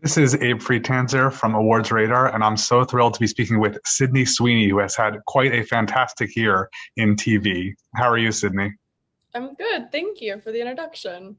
This is Abe Friedtanzer from AwardsRadar, and I'm so thrilled to be speaking with Sydney Sweeney, who has had quite a fantastic year in TV. How are you, Sydney? I'm good. Thank you for the introduction.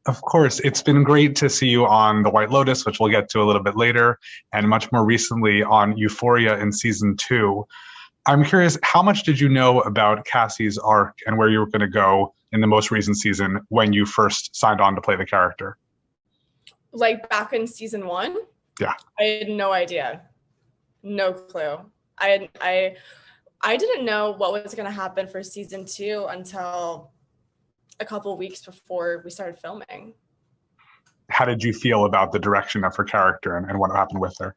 Of course, it's been great to see you on The White Lotus, which we'll get to a little bit later, and much more recently on Euphoria in season two. I'm curious, how much did you know about Cassie's arc and where you were going to go in the most recent season when you first signed on to play the character? Like back in season one, Yeah. I had no idea. No clue. I didn't know what was going to happen for season two until a couple weeks before we started filming. How did you feel about the direction of her character and what happened with her?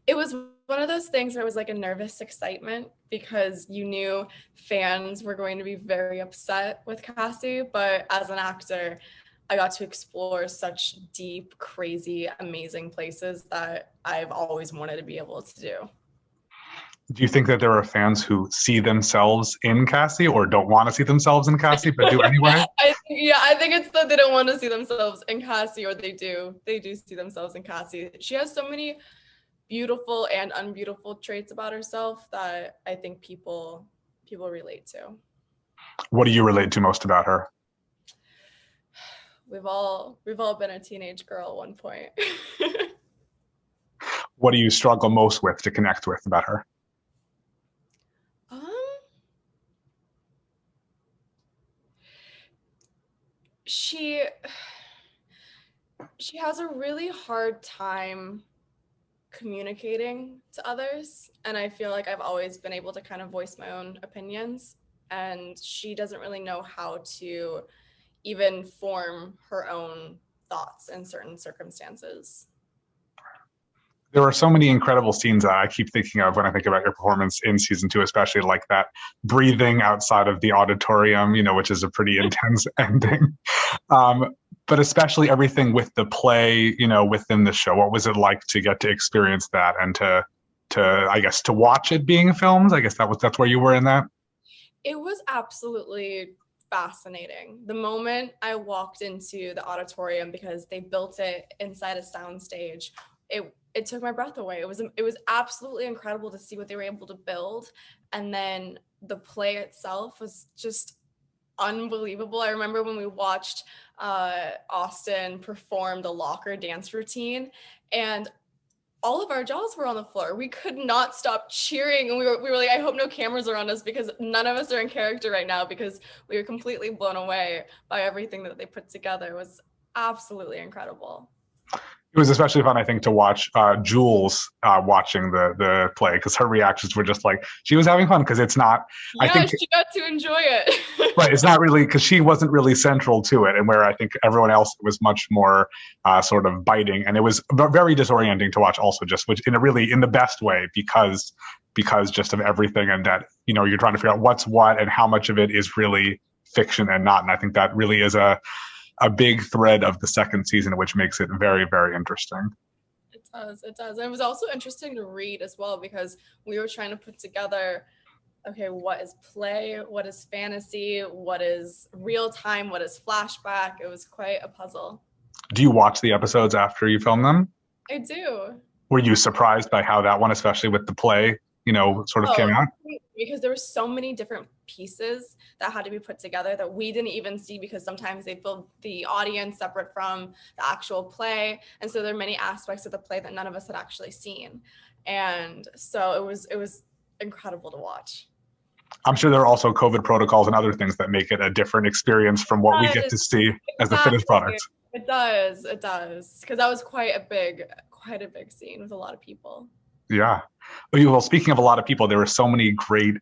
It was one of those things where it was like a nervous excitement because you knew fans were going to be very upset with Cassie, but as an actor, I got to explore such deep, crazy, amazing places that I've always wanted to be able to do. Do you think that there are fans who see themselves in Cassie or don't want to see themselves in Cassie but do anyway? I think it's that they don't want to see themselves in Cassie, or they do. They do see themselves in Cassie. She has so many beautiful and unbeautiful traits about herself that I think people relate to. What do you relate to most about her? We've all been a teenage girl at one point. What do you struggle most with to connect with about her? Um, she she has a really hard time communicating to others, and I feel like I've always been able to kind of voice my own opinions, and she doesn't really know how to even form her own thoughts in certain circumstances. There are so many incredible scenes that I keep thinking of when I think about your performance in season two, especially like that breathing outside of the auditorium, which is a pretty intense ending. Um, but especially everything with the play, within the show. What was it like to get to experience that and I guess, to watch it being filmed? I guess that's where you were in that. It was absolutely fascinating. The moment I walked into the auditorium, because they built it inside a soundstage, it took my breath away. It was absolutely incredible to see what they were able to build, and then the play itself was just unbelievable. I remember when we watched Austin perform the locker dance routine, and all of our jaws were on the floor. We could not stop cheering, and we were like, I hope no cameras are on us because none of us are in character right now, because we were completely blown away by everything that they put together. It was absolutely incredible. It was especially fun, I think, to watch Jules watching the play because her reactions were just like she was having fun because it's not. I Yeah, think she got to enjoy right. it. It's not really because she wasn't really central to it, and where I think everyone else was much more sort of biting, and it was very disorienting to watch. Also, just which in the best way because just of everything, and that you're trying to figure out what's what and how much of it is really fiction and not. And I think that really is a big thread of the second season, which makes it very, very interesting. It does. It does. And it was also interesting to read as well because we were trying to put together, okay, what is play? What is fantasy? What is real time? What is flashback? It was quite a puzzle. Do you watch the episodes after you film them? I do. Were you surprised by how that one, especially with the play, sort of came Oh, out? because there were so many different pieces that had to be put together that we didn't even see, because sometimes they build the audience separate from the actual play. And so there are many aspects of the play that none of us had actually seen. And so it was incredible to watch. I'm sure there are also COVID protocols and other things that make it a different experience from what we get to see as the finished Exactly. product. It does. It does. Because that was quite a big scene with a lot of people. Yeah. Well, speaking of a lot of people, there were so many great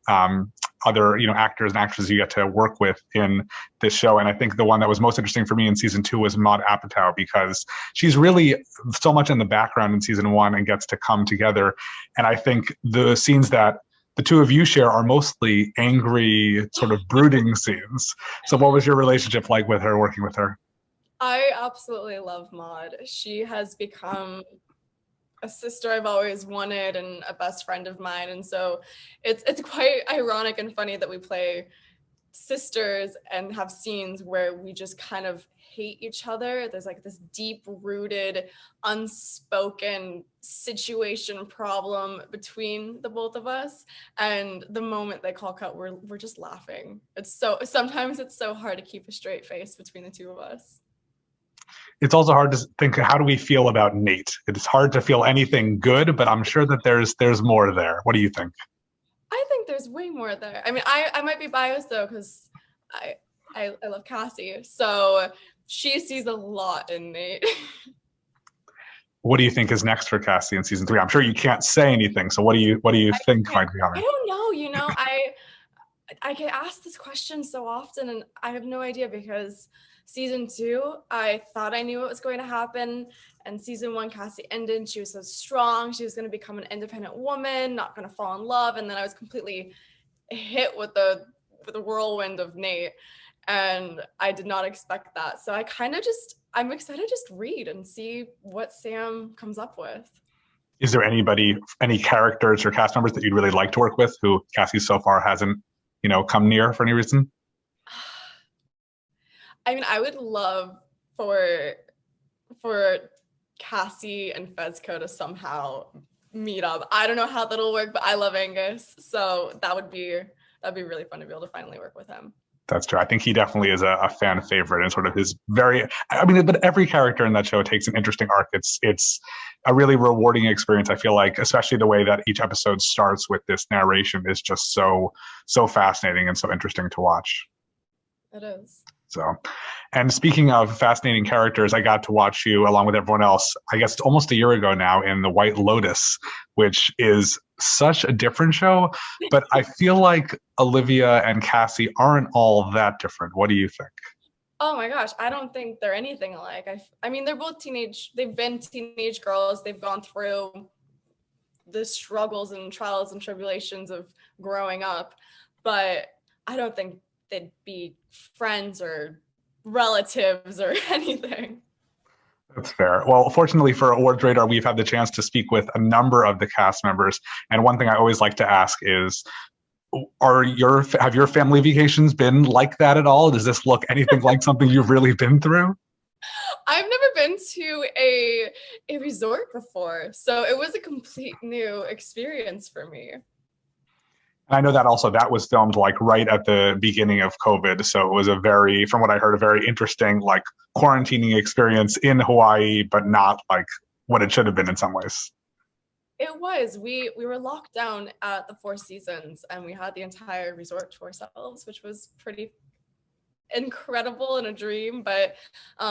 other actors and actresses you get to work with in this show, and I think the one that was most interesting for me in season two was Maud Apatow because she's really so much in the background in season one and gets to come together. And I think the scenes that the two of you share are mostly angry, sort of brooding scenes. So, what was your relationship like with her, working with her? I absolutely love Maud. She has become a sister I've always wanted and a best friend of mine. And so it's quite ironic and funny that we play sisters and have scenes where we just kind of hate each other. There's like this deep rooted, unspoken situation problem between the both of us. And the moment they call cut, we're just laughing. Sometimes it's so hard to keep a straight face between the two of us. It's also hard to think, how do we feel about Nate? It's hard to feel anything good, but I'm sure that there's more there. What do you think? I think there's way more there. I mean, I might be biased though, because I love Cassie. So she sees a lot in Nate. What do you think is next for Cassie in season 3? I'm sure you can't say anything. So what do you think might be coming? I don't know. I get asked this question so often, and I have no idea, because season 2, I thought I knew what was going to happen. And season 1, Cassie ended. She was so strong. She was going to become an independent woman, not going to fall in love. And then I was completely hit with the whirlwind of Nate. And I did not expect that. So I'm excited to just read and see what Sam comes up with. Is there any characters or cast members that you'd really like to work with who Cassie so far hasn't, come near for any reason? I mean, I would love for Cassie and Fezco to somehow meet up. I don't know how that'll work, but I love Angus, so that'd be really fun to be able to finally work with him. That's true. I think he definitely is a fan favorite, and sort of his but every character in that show takes an interesting arc. It's a really rewarding experience. I feel like, especially the way that each episode starts with this narration is just so fascinating and so interesting to watch. It is. So, and speaking of fascinating characters, I got to watch you along with everyone else, I guess almost a year ago now, in The White Lotus, which is such a different show, but I feel like Olivia and Cassie aren't all that different. What do you think? Oh my gosh, I don't think they're anything alike. I mean, they're both they've been teenage girls. They've gone through the struggles and trials and tribulations of growing up, but I don't think they'd be friends or relatives or anything. That's fair. Well, fortunately for AwardsRadar, we've had the chance to speak with a number of the cast members. And one thing I always like to ask is, have your family vacations been like that at all? Does this look anything like something you've really been through? I've never been to a resort before, so it was a complete new experience for me. I know that was filmed like right at the beginning of COVID. So it was from what I heard, a very interesting like quarantining experience in Hawaii, but not like what it should have been in some ways. It was. We were locked down at the Four Seasons, and we had the entire resort to ourselves, which was pretty incredible and a dream, but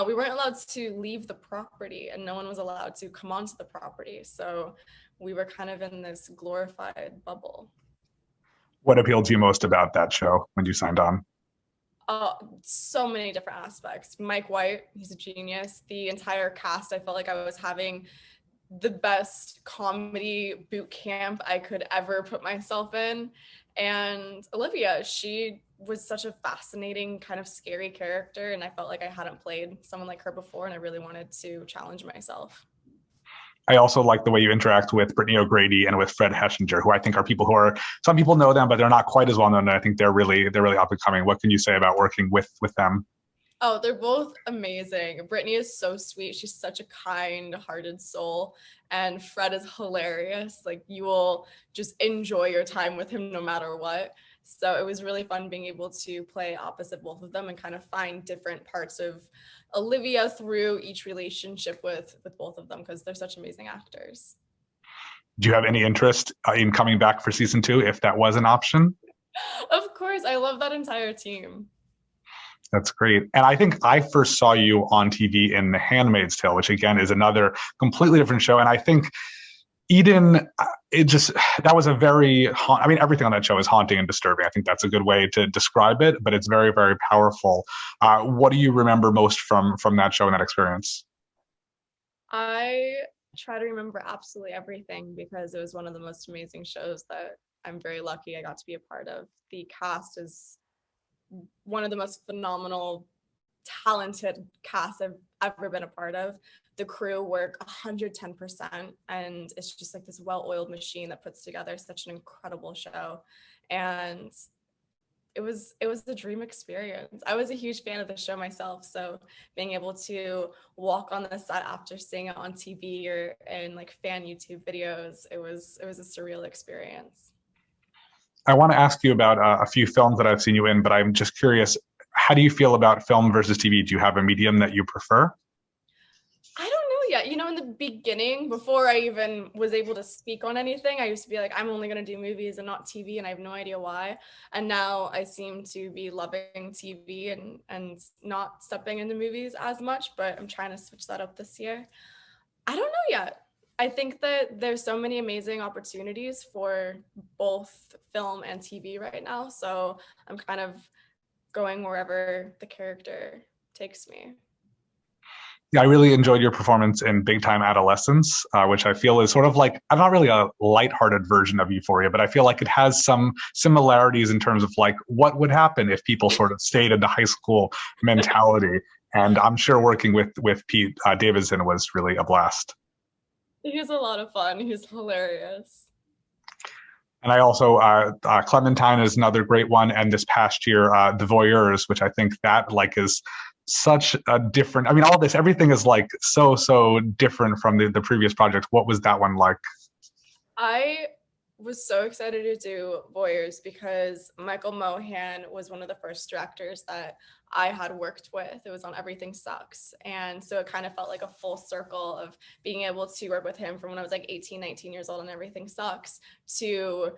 we weren't allowed to leave the property, and no one was allowed to come onto the property. So we were kind of in this glorified bubble. What appealed to you most about that show when you signed on? So many different aspects. Mike White, he's a genius. The entire cast, I felt like I was having the best comedy boot camp I could ever put myself in. And Olivia, she was such a fascinating, kind of scary character, and I felt like I hadn't played someone like her before, and I really wanted to challenge myself. I also like the way you interact with Brittany O'Grady and with Fred Heschinger, who I think are people some people know them, but they're not quite as well known. And I think they're really up and coming. What can you say about working with them? Oh, they're both amazing. Brittany is so sweet. She's such a kind-hearted soul. And Fred is hilarious. Like, you will just enjoy your time with him no matter what. So it was really fun being able to play opposite both of them and kind of find different parts of Olivia through each relationship with both of them, because they're such amazing actors. Do you have any interest in coming back for season 2 if that was an option? Of course. I love that entire team. That's great. And I think I first saw you on TV in The Handmaid's Tale, which again is another completely different show. And I think Eden, that was everything on that show is haunting and disturbing. I think that's a good way to describe it, but it's very, very powerful. What do you remember most from that show and that experience? I try to remember absolutely everything, because it was one of the most amazing shows that I'm very lucky I got to be a part of. The cast is one of the most phenomenal, talented casts I've ever been a part of. The crew work 110%, and it's just like this well-oiled machine that puts together such an incredible show. And it was a dream experience. I was a huge fan of the show myself, so being able to walk on the set after seeing it on TV or in like fan YouTube videos, it was a surreal experience. I want to ask you about a few films that I've seen you in, but I'm just curious, how do you feel about film versus TV? Do you have a medium that you prefer? I don't know yet. You know, in the beginning, before I even was able to speak on anything, I used to be like, I'm only going to do movies and not TV, and I have no idea why. And now I seem to be loving TV and not stepping into movies as much, but I'm trying to switch that up this year. I don't know yet. I think that there's so many amazing opportunities for both film and TV right now. So I'm kind of going wherever the character takes me. Yeah, I really enjoyed your performance in Big Time Adolescence, which I feel is sort of like, I'm not really a lighthearted version of Euphoria, but I feel like it has some similarities in terms of like what would happen if people sort of stayed in the high school mentality. And I'm sure working with Pete Davidson was really a blast. He's a lot of fun. He's hilarious. And I also, Clementine is another great one. And this past year, The Voyeurs, which I think that like is such a different, I mean, all this, everything is like so different from the previous project. What was that one like? I was so excited to do Voyeurs because Michael Mohan was one of the first directors that I had worked with. It was on Everything Sucks. And so it kind of felt like a full circle of being able to work with him from when I was like 18, 19 years old on Everything Sucks to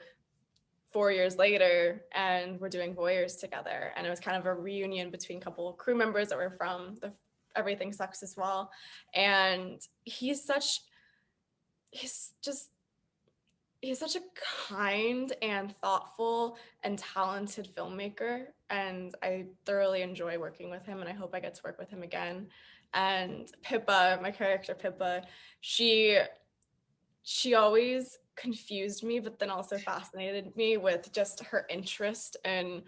4 years later, and we're doing Voyeurs together. And it was kind of a reunion between a couple of crew members that were from the Everything Sucks as well. And he's such a kind and thoughtful and talented filmmaker, and I thoroughly enjoy working with him, and I hope I get to work with him again. And Pippa, my character Pippa, she always confused me, but then also fascinated me with just her interest in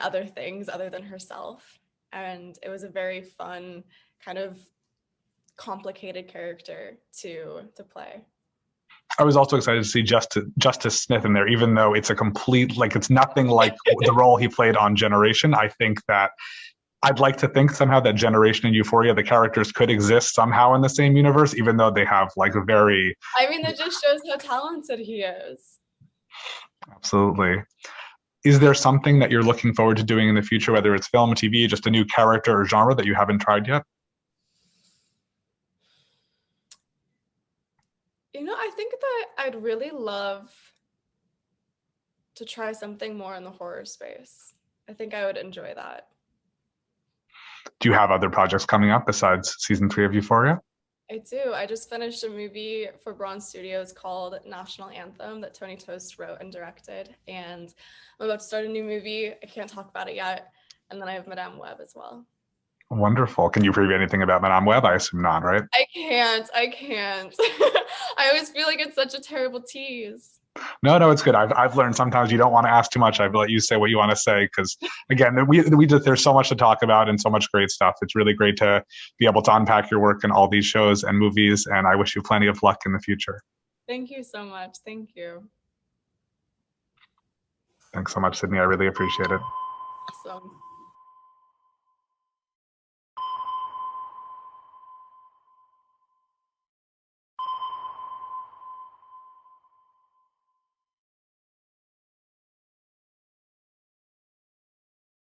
other things other than herself. And it was a very fun, kind of complicated character to play. I was also excited to see Justice Smith in there, even though it's a complete, like, it's nothing like the role he played on Generation. I think that I'd like to think somehow that Generation and Euphoria, the characters could exist somehow in the same universe, even though they have like a very... I mean, that just shows how talented he is. Absolutely. Is there something that you're looking forward to doing in the future, whether it's film, TV, just a new character or genre that you haven't tried yet? You know, I think that I'd really love to try something more in the horror space. I think I would enjoy that. Do you have other projects coming up besides season 3 of Euphoria? I do. I just finished a movie for Bronze Studios called National Anthem that Tony Tost wrote and directed. And I'm about to start a new movie. I can't talk about it yet. And then I have Madame Web as well. Wonderful. Can you preview anything about Madame Web? I assume not, right? I can't. I always feel like it's such a terrible tease. No, it's good. I've learned sometimes you don't want to ask too much. I've let you say what you want to say because, again, there's so much to talk about and so much great stuff. It's really great to be able to unpack your work in all these shows and movies, and I wish you plenty of luck in the future. Thank you so much. Thank you. Thanks so much, Sydney. I really appreciate it. Awesome.